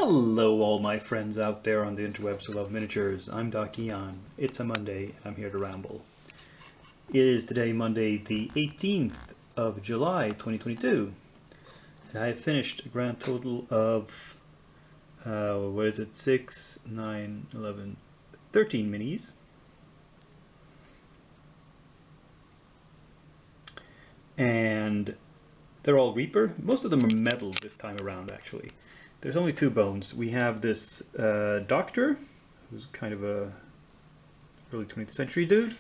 Hello all my friends out there on the interwebs who love miniatures. I'm Doc Eon. It's a Monday and I'm here to ramble. It is today Monday the 18th of July 2022 and I have finished a grand total of 6, 9, 11, 13 minis. And they're all Reaper. Most of them are metal this time around actually. There's only two bones. We have this doctor, who's kind of a early 20th century dude,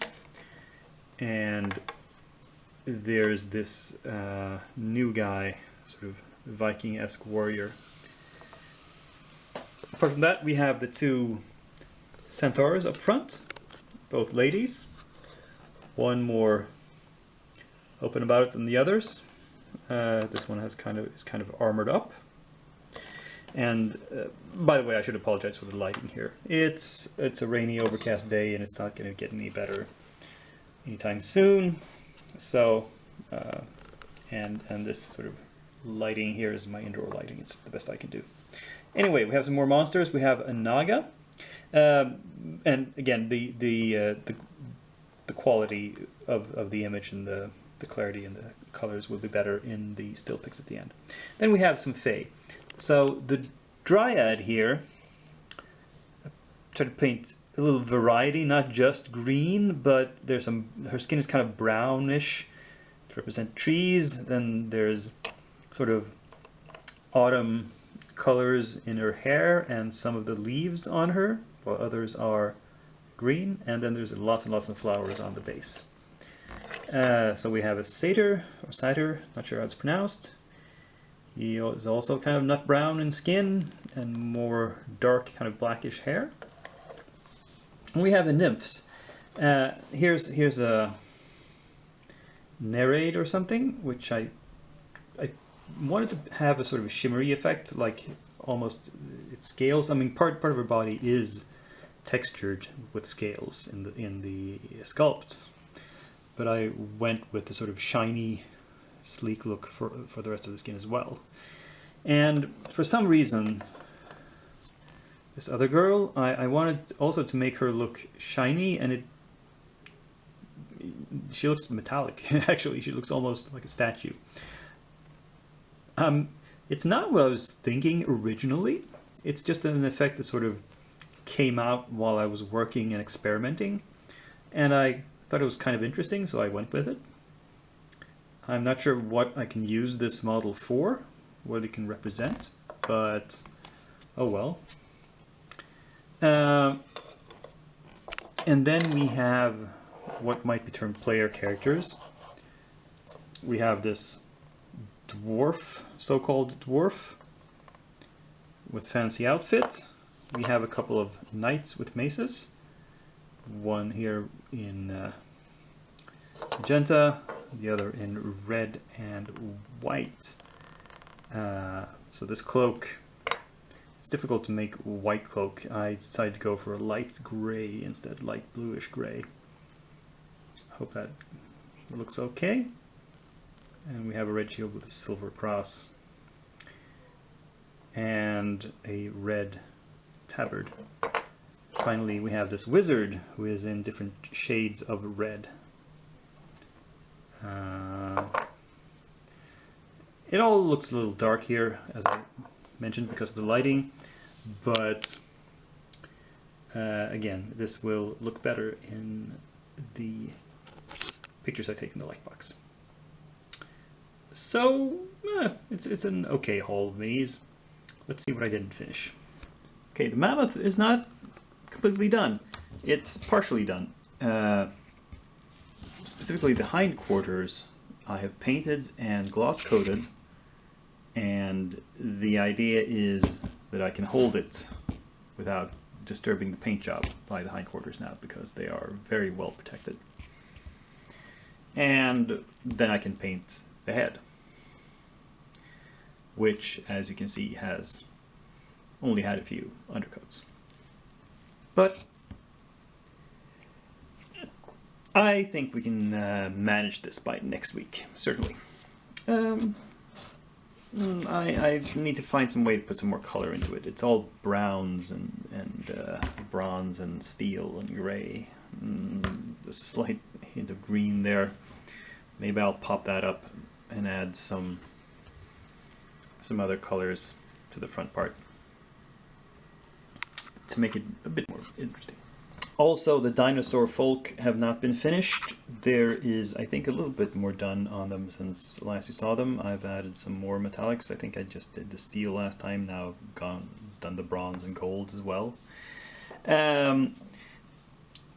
and there's this new guy, sort of Viking-esque warrior. Apart from that, we have the two centaurs up front, both ladies. One more open about it than the others. This one is kind of armored up. And by the way, I should apologize for the lighting here. It's a rainy, overcast day, and it's not going to get any better anytime soon. So, and this sort of lighting here is my indoor lighting. It's the best I can do. Anyway, we have some more monsters. We have a Naga, and again, the quality of the image and the clarity and the colors will be better in the still pics at the end. Then we have some Fae. So the Dryad here, I tried to paint a little variety, not just green, but there's some, her skin is kind of brownish to represent trees. Then there's sort of autumn colors in her hair and some of the leaves on her, while others are green. And then there's lots and lots of flowers on the base. So we have a satyr, or satyr, not sure how it's pronounced. He is also kind of nut brown in skin and more dark, kind of blackish hair. And we have the nymphs. Here's a Nereid or something, which I wanted to have a sort of a shimmery effect, like almost it scales. I mean, part of her body is textured with scales in the sculpt, but I went with the sort of shiny, sleek look for the rest of the skin as well. And for some reason, this other girl, I wanted also to make her look shiny, and she looks metallic. Actually, she looks almost like a statue. It's not what I was thinking originally. It's just an effect that sort of came out while I was working and experimenting, and I thought it was kind of interesting, so I went with it. I'm not sure what I can use this model for, what it can represent, but oh well. And then we have what might be termed player characters. We have this dwarf, so-called dwarf, with fancy outfit. We have a couple of knights with maces. One here in magenta, the other in red and white. So this cloak, it's difficult to make white cloak. I decided to go for a light gray instead, light bluish gray. Hope that looks okay. And we have a red shield with a silver cross and a red tabard. Finally, we have this wizard who is in different shades of red. It all looks a little dark here, as I mentioned, because of the lighting, but again, this will look better in the pictures I take in the Lightbox. So, it's an okay haul of minis. Let's see what I didn't finish. Okay, the mammoth is not completely done. It's partially done. Specifically the hindquarters I have painted and gloss coated, and the idea is that I can hold it without disturbing the paint job by the hindquarters now, because they are very well protected. And then I can paint the head, which, as you can see, has only had a few undercoats. But I think we can manage this by next week, certainly. I need to find some way to put some more color into it. It's all browns and bronze and steel and gray. There's a slight hint of green there. Maybe I'll pop that up and add some other colors to the front part to make it a bit more interesting. Also, the dinosaur folk have not been finished. There is, I think, a little bit more done on them since last we saw them. I've added some more metallics. I think I just did the steel last time. Now I've done the bronze and gold as well.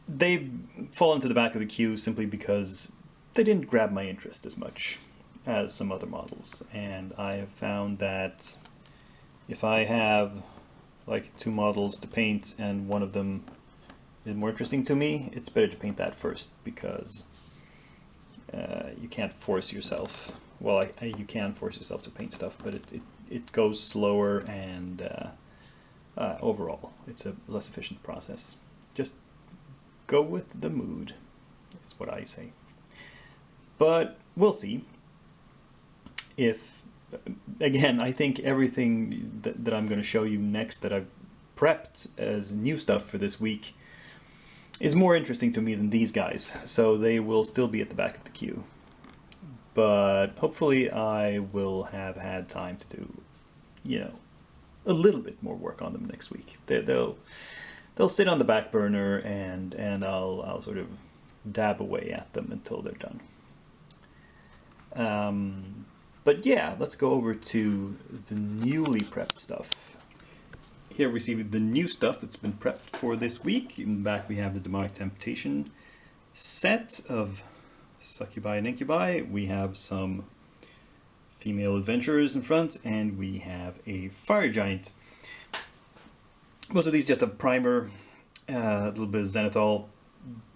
They fall into the back of the queue simply because they didn't grab my interest as much as some other models. And I have found that if I have like 2 models to paint and one of them is more interesting to me, it's better to paint that first, because you can't force yourself. Well, you can force yourself to paint stuff, but it goes slower, and overall it's a less efficient process. Just go with the mood is what I say. But we'll see. If, again, I think everything that I'm going to show you next that I've prepped as new stuff for this week is more interesting to me than these guys, so they will still be at the back of the queue. But hopefully I will have had time to do, a little bit more work on them next week. They'll sit on the back burner, and I'll sort of dab away at them until they're done. But yeah, let's go over to the newly prepped stuff. Here we see the new stuff that's been prepped for this week. In the back we have the Demonic Temptation set of Succubi and Incubi. We have some female adventurers in front, and we have a fire giant. Most of these just have primer, a little bit of zenithal.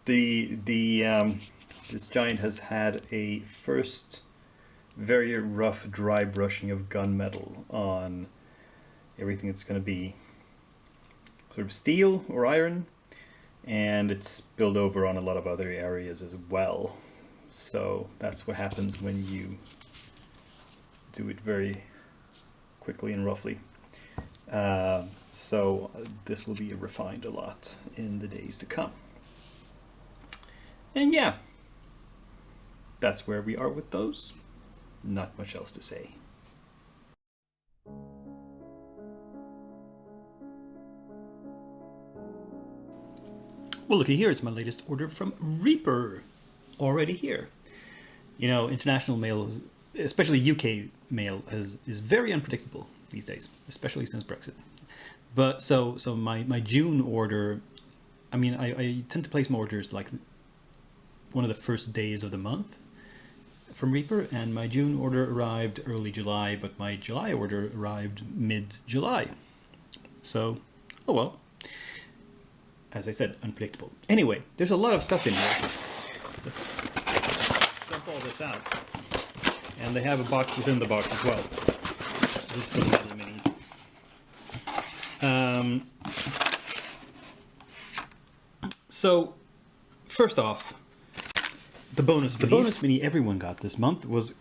This giant has had a first very rough dry brushing of gunmetal on everything that's going to be sort of steel or iron, and it's spilled over on a lot of other areas as well. So that's what happens when you do it very quickly and roughly. So this will be refined a lot in the days to come. And yeah, that's where we are with those. Not much else to say. Well, looky here, it's my latest order from Reaper, already here. International mail, especially UK mail, is very unpredictable these days, especially since Brexit. But so my June order, I tend to place my orders like one of the first days of the month from Reaper, and my June order arrived early July, but my July order arrived mid-July. So, oh well. As I said, unpredictable. Anyway, there's a lot of stuff in here. Let's dump all this out. And they have a box within the box as well. This is for the other minis. So, first off, the bonus mini everyone got this month was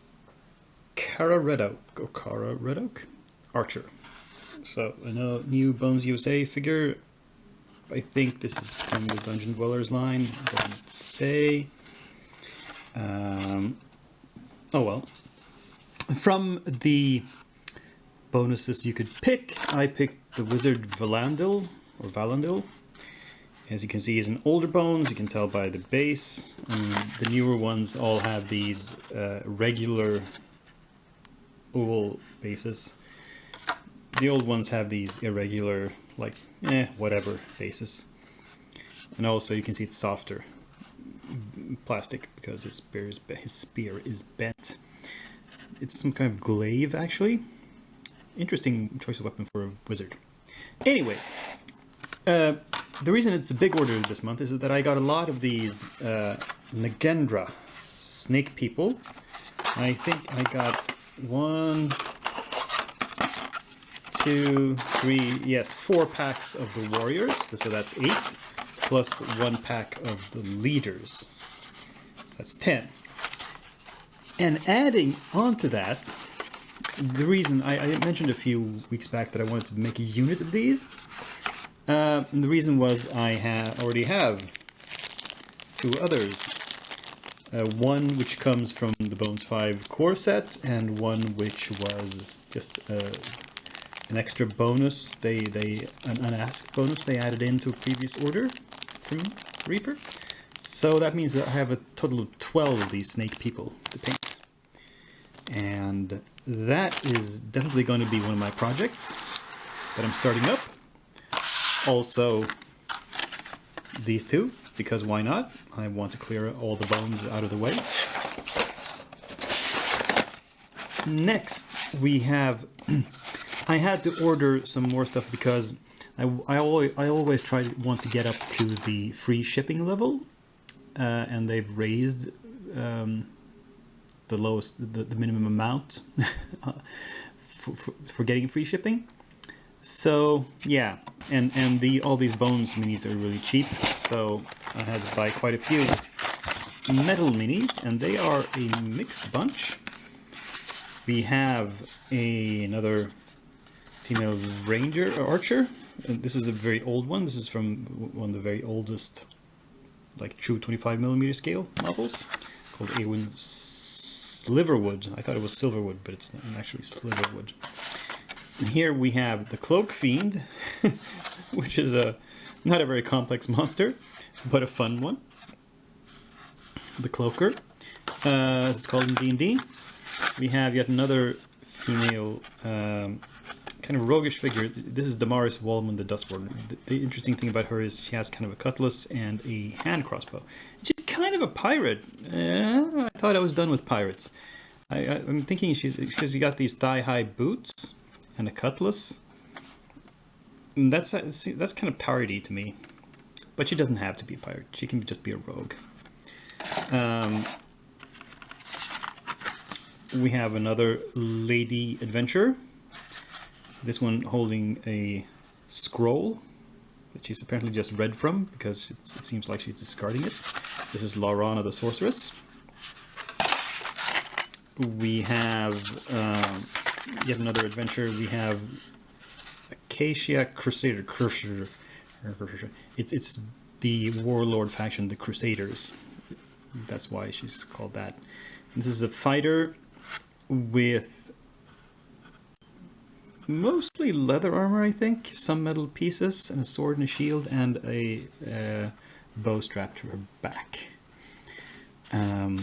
Cara Red Oak Archer. So, a new Bones USA figure. I think this is from the Dungeon Dwellers line. It doesn't say. Oh well. From the bonuses you could pick, I picked the Wizard Valandil. As you can see, he's an older Bones. You can tell by the base. The newer ones all have these regular oval bases. The old ones have these irregular, whatever faces. And also you can see it's softer plastic because his spear is bent. It's some kind of glaive, actually. Interesting choice of weapon for a wizard. Anyway, the reason it's a big order this month is that I got a lot of these Nagendra snake people. I think I got 1, 2, 3, yes, 4 packs of the warriors, so that's 8, plus 1 pack of the leaders. That's 10. And adding onto that, the reason I mentioned a few weeks back that I wanted to make a unit of these. And the reason was I already have two others. One which comes from the Bones 5 core set, and one which was just an extra bonus. An unasked bonus they added into a previous order from Reaper. So that means that I have a total of 12 of these snake people to paint. And that is definitely going to be one of my projects that I'm starting up. Also, these two, because why not? I want to clear all the bones out of the way. Next, we have... I had to order some more stuff because I always want to get up to the free shipping level, and they've raised the minimum amount for getting free shipping. So yeah, and all these bones minis are really cheap, so I had to buy quite a few metal minis, and they are a mixed bunch. We have another female ranger or archer. And this is a very old one. This is from one of the very oldest, like true 25mm scale models, called Awin Sliverwood. I thought it was Silverwood, but it's actually Sliverwood. And here we have the Cloak Fiend, which is not a very complex monster, but a fun one. The Cloaker, it's called in D&D. We have yet another female kind of roguish figure. This is Damaris Wallman the Dustborn. The interesting thing about her is she has kind of a cutlass and a hand crossbow. She's kind of a pirate. I thought I was done with pirates. I'm thinking she's got these thigh-high boots and a cutlass. And that's kind of piratey to me. But she doesn't have to be a pirate. She can just be a rogue. We have another lady adventurer. This one holding a scroll that she's apparently just read from, because it seems like she's discarding it. This is Laurana the Sorceress. We have yet another adventure. We have Acacia Crusader. It's the warlord faction, the Crusaders. That's why she's called that. This is a fighter with mostly leather armor, I think, some metal pieces, and a sword and a shield, and a bow strap to her back. And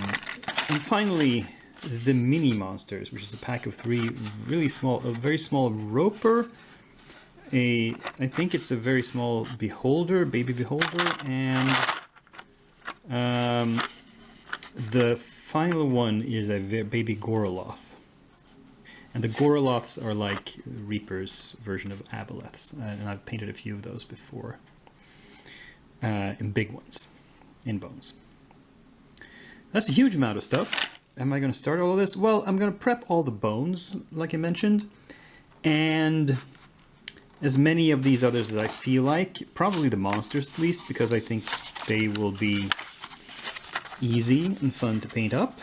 finally, the mini monsters, which is a pack of 3 really small, a very small roper, I think it's a very small beholder, baby beholder, and the final one is a baby Goroloth. And the Goroloths are like Reaper's version of Aboleths, and I've painted a few of those before, in big ones, in bones. That's a huge amount of stuff. Am I going to start all of this? Well, I'm going to prep all the bones, like I mentioned, and as many of these others as I feel like, probably the monsters at least, because I think they will be easy and fun to paint up.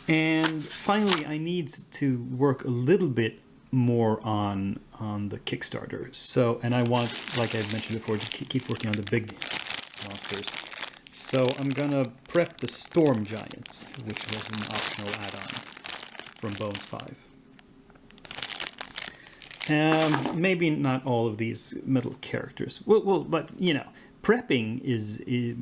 And finally, I need to work a little bit more on the Kickstarter. So, and I want, like I've mentioned before, to keep working on the big monsters. So I'm gonna prep the Storm Giant, which was an optional add-on from Bones 5. Maybe not all of these metal characters. Well, but you know, prepping is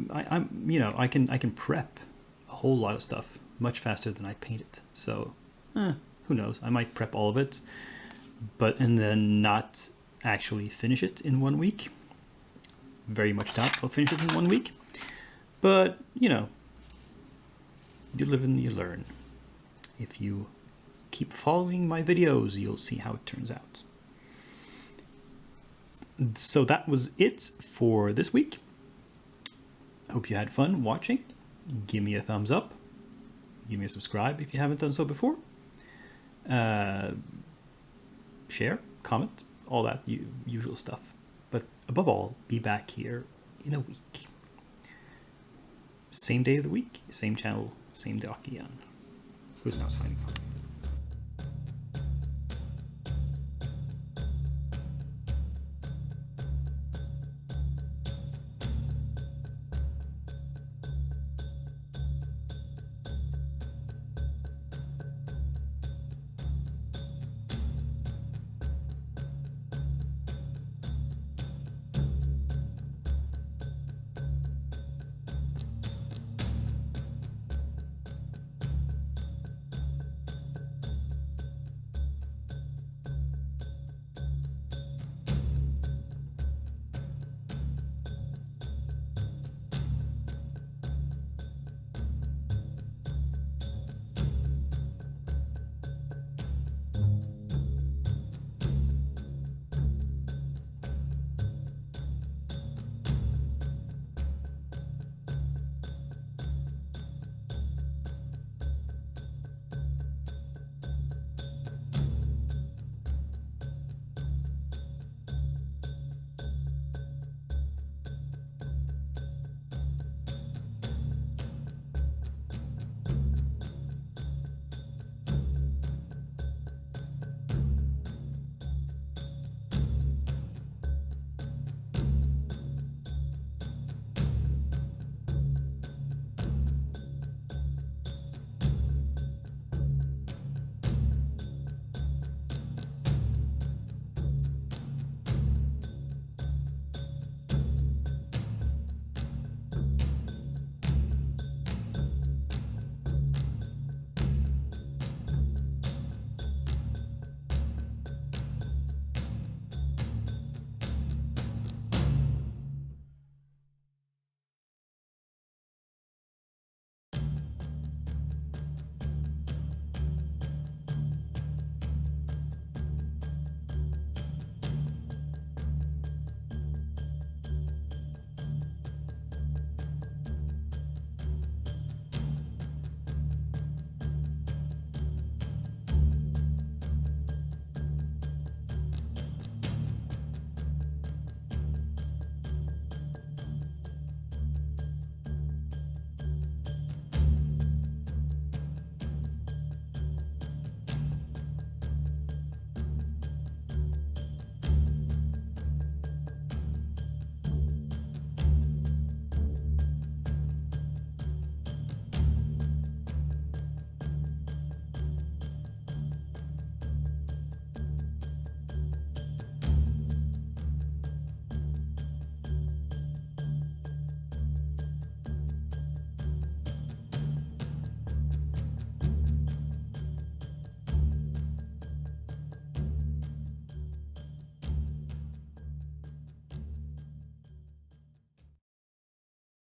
I can prep a whole lot of stuff much faster than I paint it. So, who knows? I might prep all of it, and then not actually finish it in 1 week. Very much doubt I'll finish it in 1 week. But, you know, you live and you learn. If you keep following my videos, you'll see how it turns out. So that was it for this week. I hope you had fun watching. Give me a thumbs up. Give me a subscribe if you haven't done so before. Share, comment, all that usual stuff. But above all, be back here in a week. Same day of the week, same channel, same Dakian. Who's now signing off.